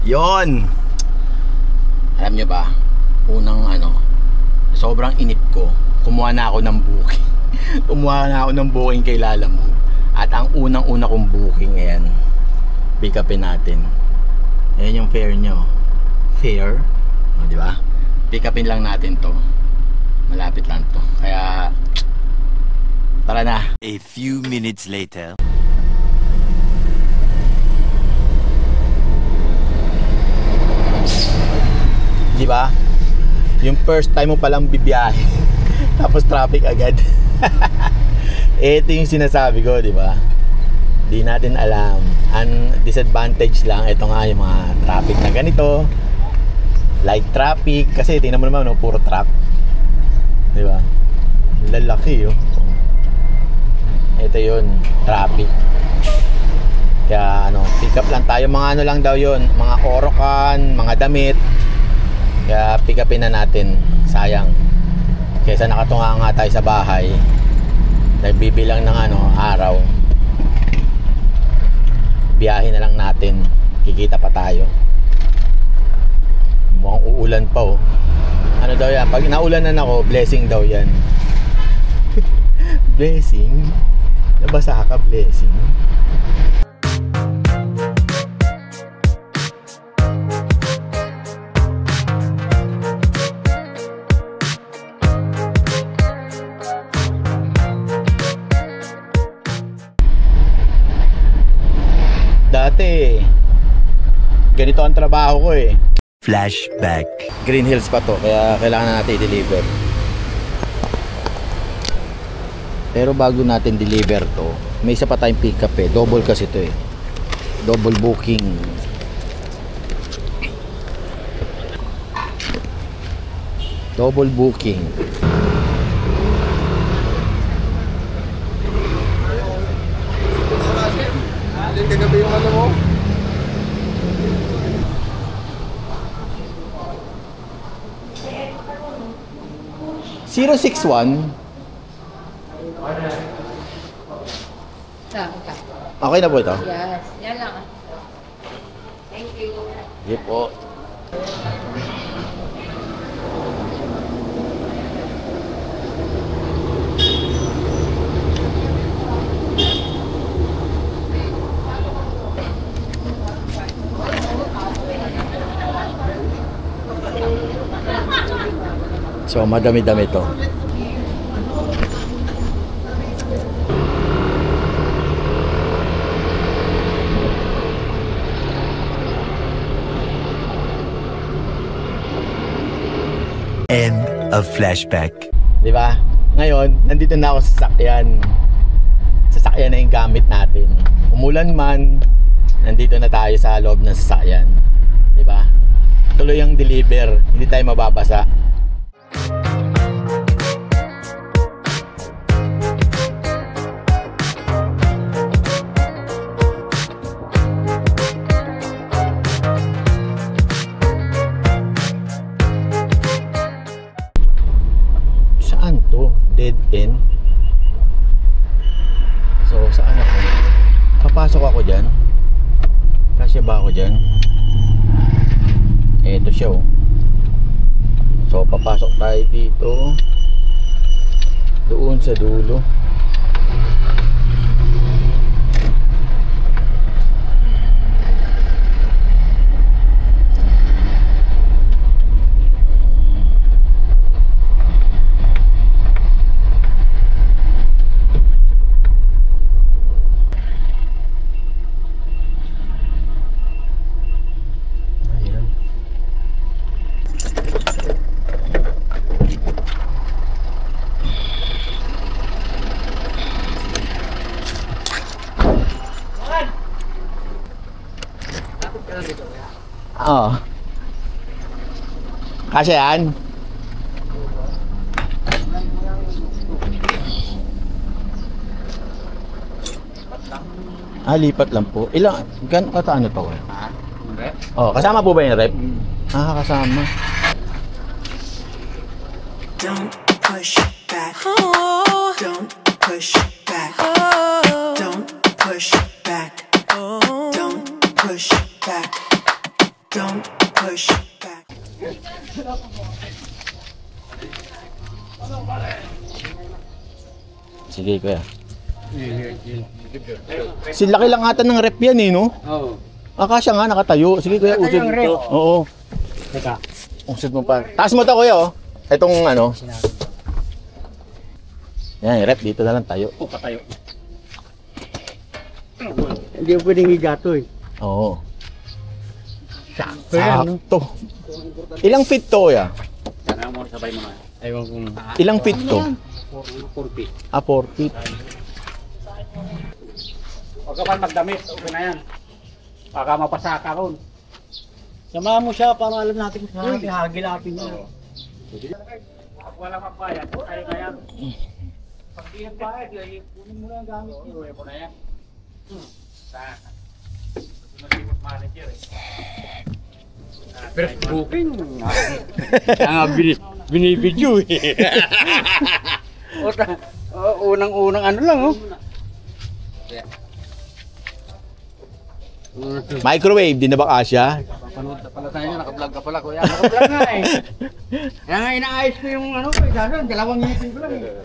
Yon. Alam nyo ba, unang sobrang inip ko, kumuha na ako ng booking. Kumuha na ako ng booking kay Lalamove. At ang unang-una kong booking, ayan, pick upin natin. Ayan yung fare nyo. Fare, di ba? Pick upin lang natin to. Malapit lang to. Kaya tara na. A few minutes later. Di ba? Yung first time mo palang bibiyahe tapos traffic agad. Ito yung sinasabi ko, di ba? Di natin alam. Ang disadvantage lang, ito nga yung mga traffic na ganito. Light traffic. Kasi tingnan mo naman, no, puro truck. Di ba? Lalaki, oh. Ito yun, traffic. Kaya pick up lang tayo. Mga lang daw yun, mga orokan, mga damit. Kaya pick upin na natin. Sayang. Kaysa nakatunga nga tayo sa bahay, nagbibilang ng araw, biyahe na lang natin, kikita pa tayo. Mukhang uulan pa, oh. Ano daw yan? Pag naulanan ako, blessing daw yan. Blessing? Nabasa ka, blessing? Dati ganito ang trabaho ko eh. Flashback. Green Hills pa to, kaya kailangan natin i-deliver. Pero bago natin deliver to, may isa pa tayong pick up eh. Double kasi to eh. Double booking. Double booking. Kagabi yung mo? 061. Okay na po ito? Yes, yan lang. Thank you. Sige po. So madami-dami to. End of flashback. Di ba? Ngayon, nandito na ako sa sasakyan. Sasakyan na yung gamit natin. Umulan man, nandito na tayo sa loob ng sasakyan. Di ba? Tuloy ang deliver, hindi tayo mababasa. Saan to? Dead end? So, saan ako? Papasok ako dyan? Kasya ba ako dyan? Eto siya, oh. So papasok tayo dito, doon sa dulo. Oo. Kasya yan? Lipat lang po. Ilang, ano to? Ha? Rep? Oh, kasama po ba yung rep? Kasama. Don't push back. Oh. Don't push back. Oh. Don't push back. Oh. Don't push back. Don't push back. Sige, kuya. Si laki lang ata ng rep yan eh, no? Oo. Akasya nga, nakatayo. Sige, kuya, usod yung rep. ito. Oo. Teka. Usod mo pa. Taas mo to, kuya, oh. Itong ano. Yan, rep. Dito na lang tayo. O, patayo. Hindi mo pwedeng higato eh. Oo. Sakto yan, no? Sakto. Ilang feet to, kuya? Sana mo, sabay mo na. Ewan kung... Ilang feet to? 4 feet. 4 feet. Huwag ka pa magdamit, okay na yan. Baka mapasaka ron. Samahan mo siya para alam natin kung saan hagil natin niya. Pag walang magbayad, tayo na yan. Pag di nagbayad, kunin mo na ang gamit niyo. Kunin mo na yan. Saan? Susunod manager eh. First booking. Kaya nga binibidyo eh. Unang-unang ano lang oh. Microwave, di na ba kasya? Panood na pala tayo, naka-vlog ka pala kuya. Naka-vlog nga eh. Kaya nga inaayos ko yung ano ko eh. Sasan, dalawang ngipin ko lang eh.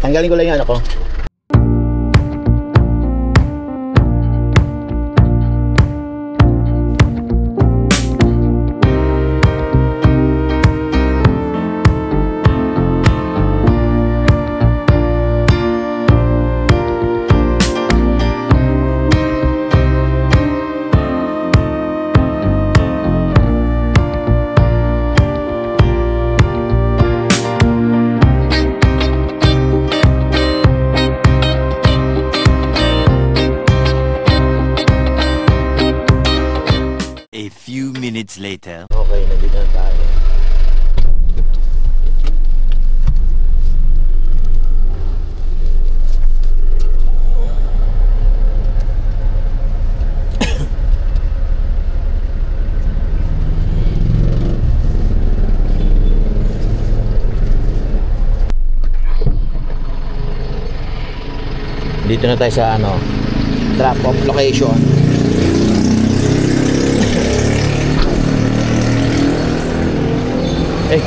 Tanggalin ko lang yung ano ko. A few minutes later. Okay, nandito na tayo. Dito na tayo sa ano, drop-off location. Eh.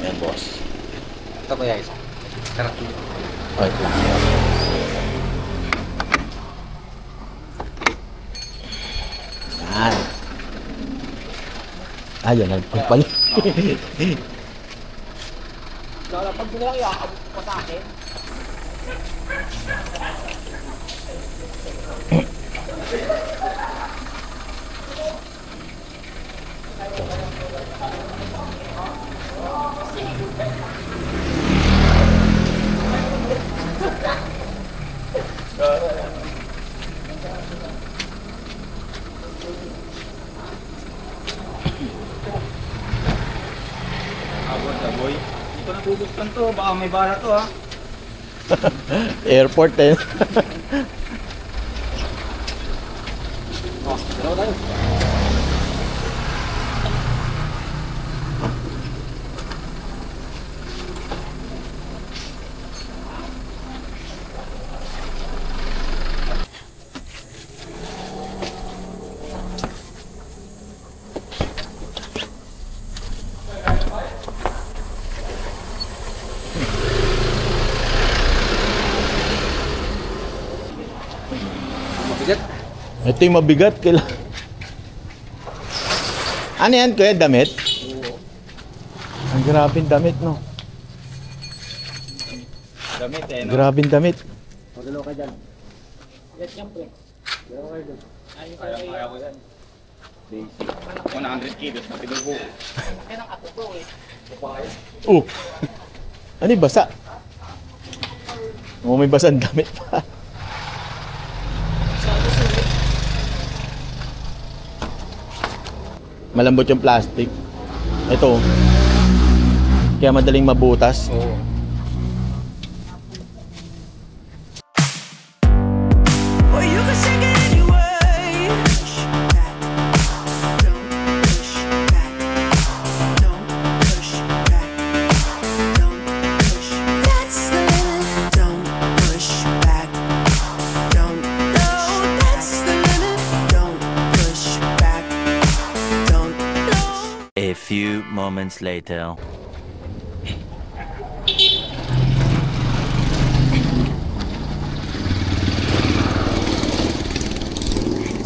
Yan, boss. Ito kuya isa. Sarap yun. Wait lang. Yan. Ayan, nagpapal. Pag bilang iakabot ko sa akin. Abot na boy. Ito na bubuksan to. Baka may bala to ha. Airport eh. Oh, dalawa tayo. Mabigat. Ito yung mabigat. Ano yan, kuya? Damit? Ang grabing damit, no? Damit eh, no? Grabing damit. Magalaw ka dyan. Yes, siyempre. Dalawa kayo dyan. Kaya ko yan. Basic. 100 kilos na pinubo. Ano yung basa? May basang damit pa. Malambot yung plastic. Ito. Kaya madaling mabutas. Oo. Or you can shake it anyway. Push back. Don't push back. Don't push back. Don't push. That's the limit. Don't push back. Don't. No, that's the limit. Don't push back. Don't. No. A few moments later.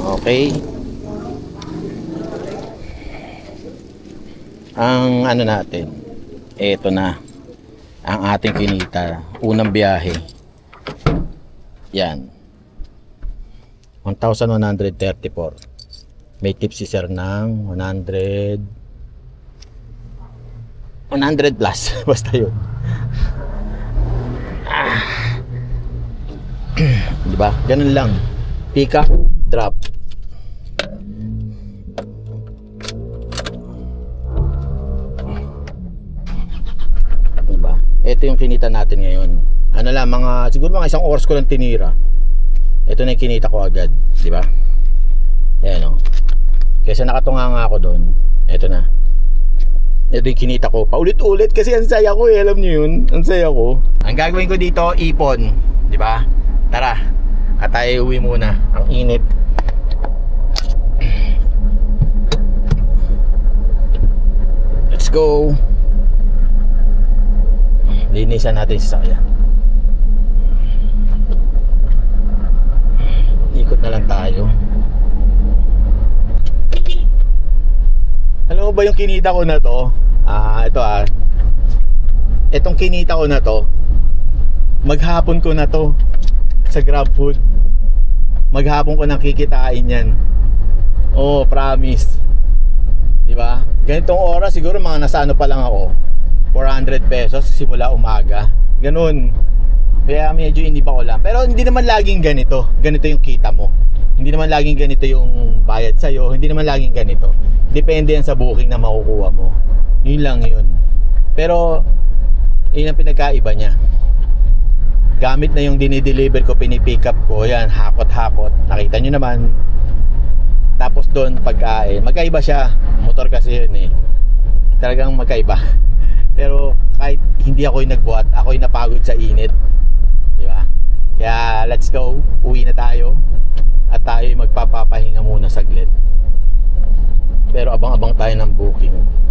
Okay. Ang ano natin, eto na ang ating kinita. Unang biyahe. Yan. 1,134. May tip si sir ng 100 plus. Basta yun. Diba? Ganun lang. Pick up, drop. Diba? Ito yung kinita natin ngayon. Ano lang, siguro mga 1 oras ko lang tinira. Ito na yung kinita ko agad. Diba? Ayan o. Kesa nakatunga nga ako doon. Ito na. Ito yung kinita ko. Paulit-ulit kasi ang saya ko eh. Alam nyo yun? Ang saya ko. Ang gagawin ko dito, ipon. Diba? Tara. At tayo uwi muna. Ang init. Let's go. Linisan natin sa sasakyan. Ikot na lang tayo. Alam mo ba yung kinita ko na to? Itong kinita ko na to, maghapon ko na to sa GrabFood. Maghapon ko nang kikitain yan. Oh, promise. Diba? Ganitong oras siguro mga nasa ano pa lang ako, 400 pesos simula umaga. Ganun. Kaya medyo hindi ba ko lang. Pero hindi naman laging ganito. Ganito yung kita mo. Hindi naman laging ganito yung bayad sa'yo. Hindi naman laging ganito. Depende yan sa booking na makukuha mo. Yun lang yun. Pero yun ang pinagkaiba niya. Gamit na yung dinideliver ko, pinipick up ko. Yan, hakot-hakot. Nakita nyo naman. Tapos doon pagkain. Magkaiba siya. Motor kasi yun eh. Talagang magkaiba. Pero kahit hindi ako yung nagbuhat, ako yung napagod sa init. Diba? Kaya let's go. Uwi na tayo. At tayo magpapapahinga muna saglit. Pero abang-abang tayo ng booking.